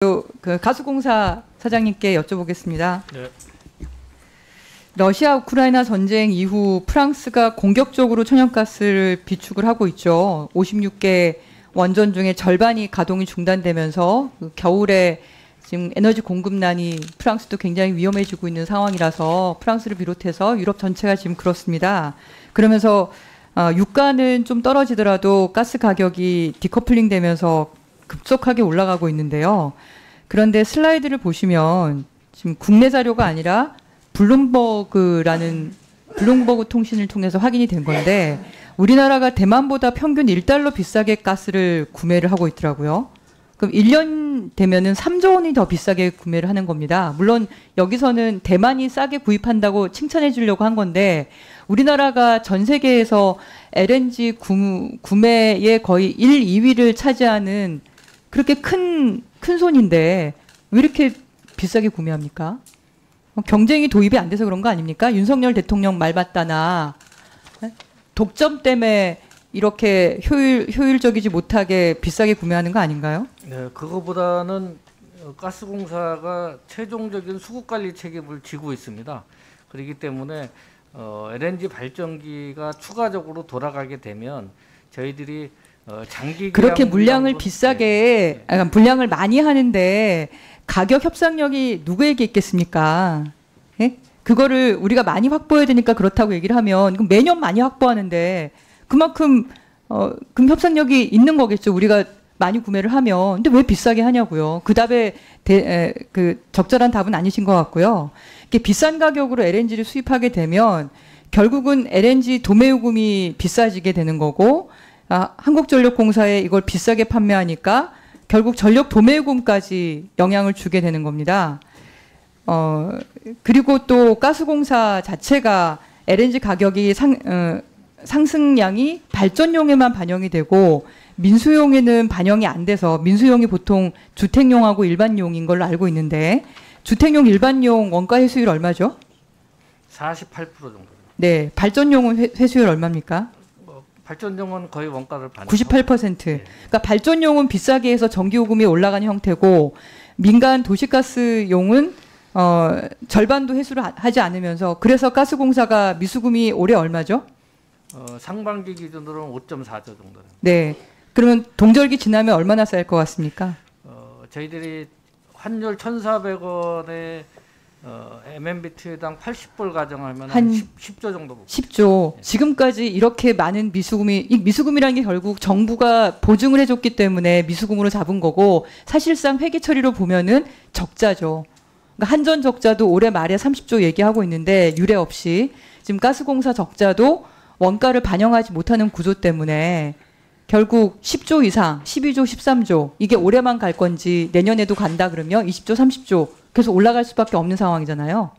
그 가수공사 사장님께 여쭤보겠습니다. 네. 러시아 우크라이나 전쟁 이후 프랑스가 공격적으로 천연가스를 비축을 하고 있죠. 56개 원전 중에 절반이 가동이 중단되면서 그 겨울에 지금 에너지 공급난이 프랑스도 굉장히 위험해지고 있는 상황이라서 프랑스를 비롯해서 유럽 전체가 지금 그렇습니다. 그러면서 유가는 좀 떨어지더라도 가스 가격이 디커플링 되면서 급속하게 올라가고 있는데요. 그런데 슬라이드를 보시면 지금 국내 자료가 아니라 블룸버그 통신을 통해서 확인이 된 건데 우리나라가 대만보다 평균 1달러 비싸게 가스를 구매를 하고 있더라고요. 그럼 1년 되면은 3조 원이 더 비싸게 구매를 하는 겁니다. 물론 여기서는 대만이 싸게 구입한다고 칭찬해 주려고 한 건데 우리나라가 전 세계에서 LNG 구매의 거의 1, 2위를 차지하는 그렇게 큰 손인데 왜 이렇게 비싸게 구매합니까? 경쟁이 도입이 안 돼서 그런 거 아닙니까? 윤석열 대통령 말 맞다나 독점 때문에 이렇게 효율적이지 못하게 비싸게 구매하는 거 아닌가요? 네, 그거보다는 가스공사가 최종적인 수급관리 책임을 지고 있습니다. 그렇기 때문에 LNG 발전기가 추가적으로 돌아가게 되면 저희들이 장기 그렇게 물량을 비싸게 물량을 많이 하는데 가격 협상력이 누구에게 있겠습니까? 예? 그거를 우리가 많이 확보해야 되니까 그렇다고 얘기를 하면 그럼 매년 많이 확보하는데 그만큼 그럼 협상력이 있는 거겠죠. 우리가 많이 구매를 하면. 근데 왜 비싸게 하냐고요. 그 답에 그 적절한 답은 아니신 것 같고요. 이렇게 비싼 가격으로 LNG를 수입하게 되면 결국은 LNG 도매요금이 비싸지게 되는 거고 한국전력공사에 이걸 비싸게 판매하니까 결국 전력 도매요금까지 영향을 주게 되는 겁니다. 그리고 또 가스공사 자체가 LNG 가격이 상승량이 발전용에만 반영이 되고 민수용에는 반영이 안 돼서 민수용이 보통 주택용하고 일반용인 걸로 알고 있는데 주택용 일반용 원가 회수율 얼마죠? 48% 정도. 네, 발전용은 회수율 얼마입니까? 발전용은 거의 원가를 반영. 98%. 네. 그러니까 발전용은 비싸게 해서 전기요금이 올라가는 형태고 민간 도시가스용은 절반도 회수를 하지 않으면서 그래서 가스공사가 미수금이 올해 얼마죠? 상반기 기준으로는 5.4조 정도. 네. 그러면 동절기 지나면 얼마나 쌓일 것 같습니까? 저희들이 환율 1,400원에 MMBTU당 80불 가정하면 한 10조 정도. 10조. 네. 지금까지 이렇게 많은 미수금이, 이 미수금이라는 게 결국 정부가 보증을 해줬기 때문에 미수금으로 잡은 거고 사실상 회계 처리로 보면은 적자죠. 그러니까 한전 적자도 올해 말에 30조 얘기하고 있는데 유례 없이 지금 가스공사 적자도 원가를 반영하지 못하는 구조 때문에 결국 10조 이상, 12조, 13조 이게 올해만 갈 건지 내년에도 간다 그러면 20조, 30조 계속 올라갈 수밖에 없는 상황이잖아요.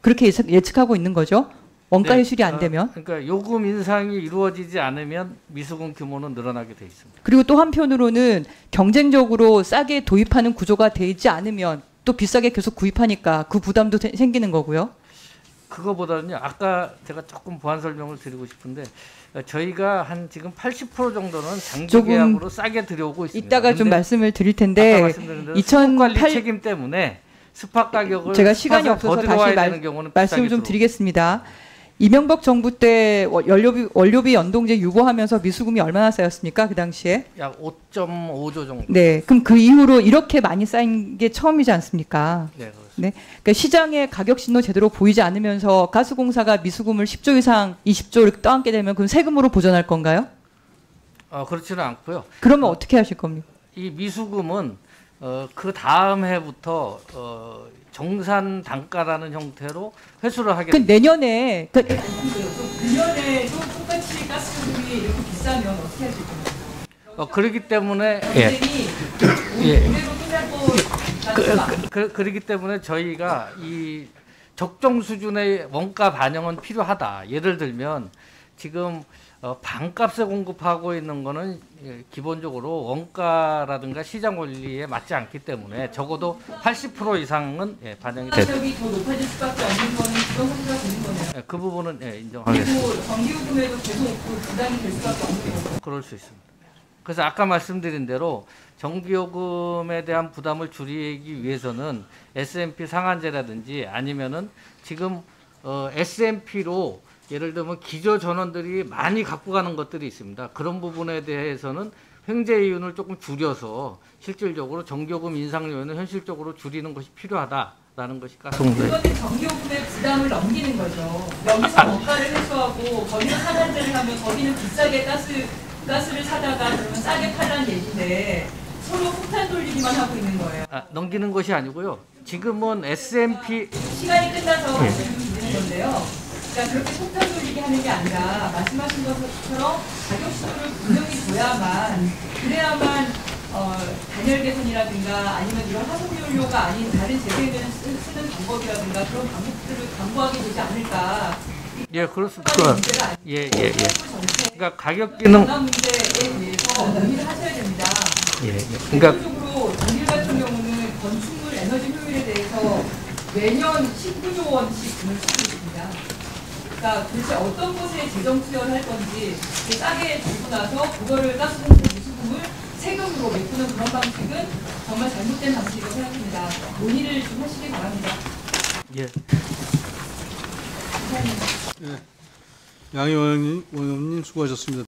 그렇게 예측하고 있는 거죠. 원가 회수이 안 되면. 그러니까 요금 인상이 이루어지지 않으면 미수금 규모는 늘어나게 돼 있습니다. 그리고 또 한편으로는 경쟁적으로 싸게 도입하는 구조가 되지 않으면 또 비싸게 계속 구입하니까 그 부담도 생기는 거고요. 그거보다는요. 아까 제가 조금 보완 설명을 드리고 싶은데 저희가 한 지금 80% 정도는 장기 계약으로 싸게 들여오고 있습니다. 이따가 좀 말씀을 드릴 텐데 2008 책임 때문에 스팟 가격을 제가 시간이 없어서 다시 말씀을 좀 드리겠습니다. 이명박 정부 때 원료비 연동제 유보하면서 미수금이 얼마나 쌓였습니까? 그 당시에? 약 5.5조 정도. 네, 그럼 그 이후로 이렇게 많이 쌓인 게 처음이지 않습니까? 네, 그렇습니다. 네, 그러니까 시장의 가격 신호 제대로 보이지 않으면서 가스공사가 미수금을 10조 이상 20조 이렇게 떠안게 되면 그건 세금으로 보전할 건가요? 그렇지는 않고요. 그러면 어떻게 하실 겁니까? 이 미수금은 그 다음 해부터 정산 단가라는 형태로 회수를 하게 됩니다. 내년에 내년에도 똑같이 가스요금이 이렇게 비싸면 어떻게 하실 겁니까? 그렇기 때문에 그렇기 때문에 저희가 이 적정 수준의 원가 반영은 필요하다. 예를 들면 지금 반값에 공급하고 있는 거는 기본적으로 원가라든가 시장 원리에 맞지 않기 때문에 적어도 80% 이상은 반영이 됩니다. 가격이 더 높아질 수밖에 없는 거는 그런 소리가 되는 거네요. 그 부분은 인정하겠습니다. 그리고 전기요금에도 계속 부담이 될 수밖에 없는 거고. 그럴 수 있습니다. 그래서 아까 말씀드린 대로 전기요금에 대한 부담을 줄이기 위해서는 S&P 상한제라든지 아니면은 지금 S&P로 예를 들면 기저 전원들이 많이 갖고 가는 것들이 있습니다. 그런 부분에 대해서는 횡재 이윤을 조금 줄여서 실질적으로 전기요금 인상 요인을 현실적으로 줄이는 것이 필요하다라는 것이 가성비. 그것은 전기요금의 부담을 넘기는 거죠. 여기서 원가를 해소하고 거기서 상한제를 하면 거기는 비싸게 가스를 사다가 그러면 싸게 팔라는 얘기인데 서로 폭탄 돌리기만 하고 있는 거예요. 넘기는 것이 아니고요. 지금은 S&P 시간이 끝나서 말씀드리는 건데요. 그러니까 그렇게 폭탄 돌리기 하는 게 아니라 말씀하신 것처럼 가격 시도를 분명히 줘야만 그래야만 단열 개선이라든가 아니면 이런 화석연료가 아닌 다른 재생을 쓰는 방법이라든가 그런 방법들을 강구하게 되지 않을까. 예, 그렇습니다. 문제가 아니고 예. 그러니까 가격기는 전환 문제에 대해서 논의를 하셔야 됩니다. 예. 그러니까 대표적으로 전일 같은 경우는 건축물 에너지 효율에 대해서 매년 19조 원씩 돈을 쓰고 있습니다. 그러니까 도대체 어떤 곳에 재정 투여를 할 건지 싸게 주고 나서 그거를 가스공 보수금을 세금으로 메꾸는 그런 방식은 정말 잘못된 방식이라고 생각합니다. 논의를 좀 하시기 바랍니다. 예. 감사합니다. 양 의원님 수고하셨습니다.